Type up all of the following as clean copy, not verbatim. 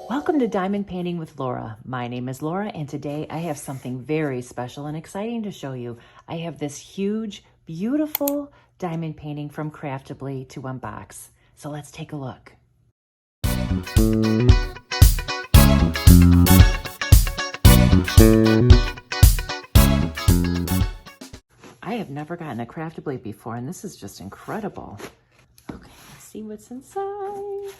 Welcome to Diamond Painting with Laura. My name is Laura, and today I have something very special and exciting to show you. I have this huge, beautiful diamond painting from Craftibly to unbox. So let's take a look. I have never gotten a Craftibly before, and this is just incredible. Okay, let's see what's inside.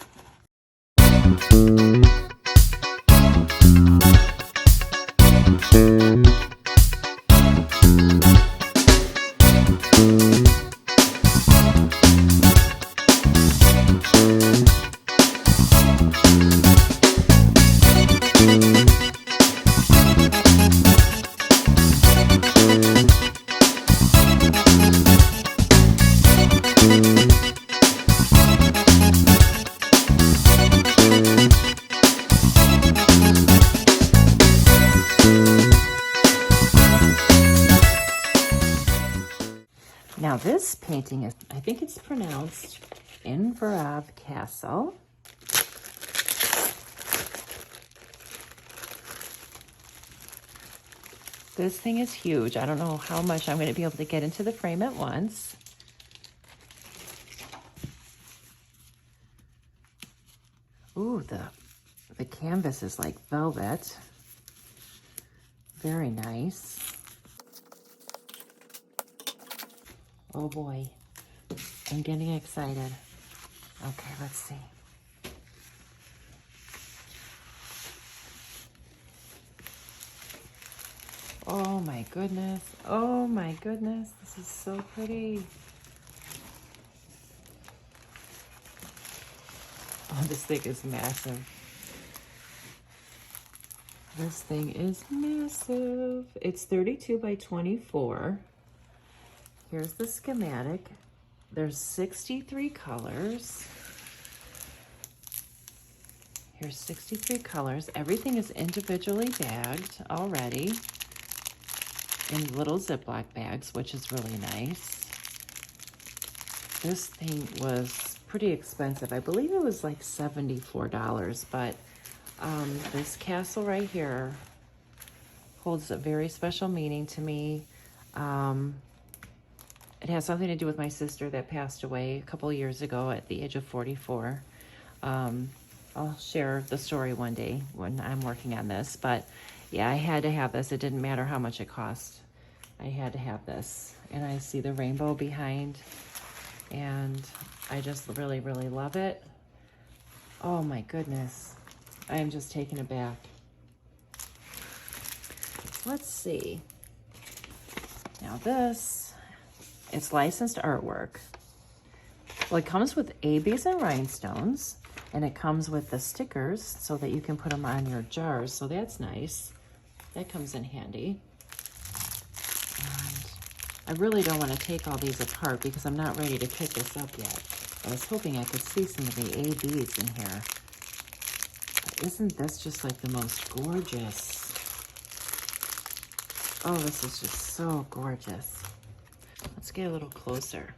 Now this painting is, I think it's pronounced Inverarav Castle. This thing is huge. I don't know how much I'm going to be able to get into the frame at once. Ooh, the canvas is like velvet. Very nice. Oh boy, I'm getting excited. Okay, let's see. Oh my goodness. Oh my goodness. This is so pretty. Oh, this thing is massive. This thing is massive. It's 32 by 24. Here's the schematic. There's 63 colors. Here's 63 colors. Everything is individually bagged already in little Ziploc bags, which is really nice. This thing was pretty expensive. I believe it was like $74, but this castle right here holds a very special meaning to me. It has something to do with my sister that passed away a couple of years ago at the age of 44. I'll share the story one day when I'm working on this, but yeah, I had to have this. It didn't matter how much it cost. I had to have this. And I see the rainbow behind, and I just really, really love it. Oh my goodness. I am just taken aback. Let's see. Now this, it's licensed artwork. Well, it comes with ABs and rhinestones, and it comes with the stickers so that you can put them on your jars. So that's nice. That comes in handy. And I really don't want to take all these apart because I'm not ready to kit this up yet. I was hoping I could see some of the ABs in here. But isn't this just like the most gorgeous? Oh, this is just so gorgeous. Let's get a little closer.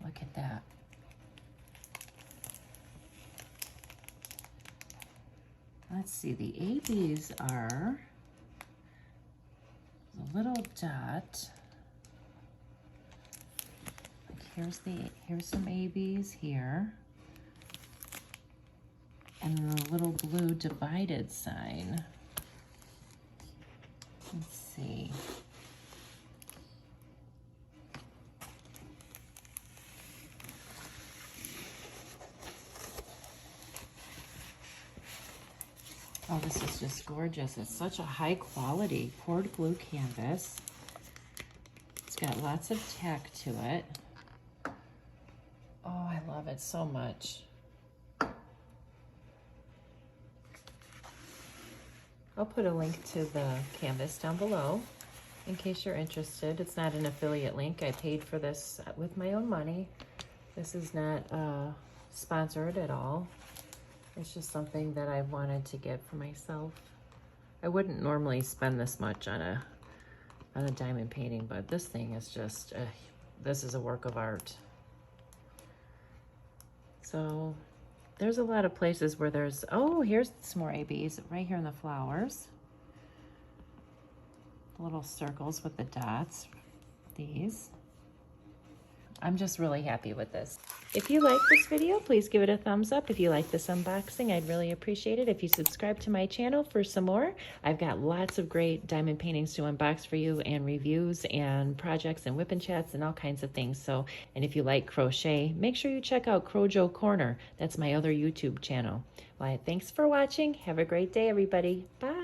Look at that. Let's see, the ABs are a little dot. Like here's some ABs here. And the little blue divided sign. Let's see. Oh, this is just gorgeous. It's such a high quality poured glue canvas. It's got lots of tack to it. Oh, I love it so much. I'll put a link to the canvas down below in case you're interested. It's not an affiliate link. I paid for this with my own money. This is not sponsored at all. It's just something that I wanted to get for myself. I wouldn't normally spend this much on a on the diamond painting, but this thing is just, this is a work of art. So there's a lot of places where there's, oh, here's some more ABs right here in the flowers. The little circles with the dots, these. I'm just really happy with this. If you like this video, please give it a thumbs up. If you like this unboxing, I'd really appreciate it. If you subscribe to my channel for some more, I've got lots of great diamond paintings to unbox for you, and reviews and projects and whip and chats and all kinds of things. So, and if you like crochet, make sure you check out Crojo Corner. That's my other YouTube channel. Well, thanks for watching. Have a great day, everybody. Bye.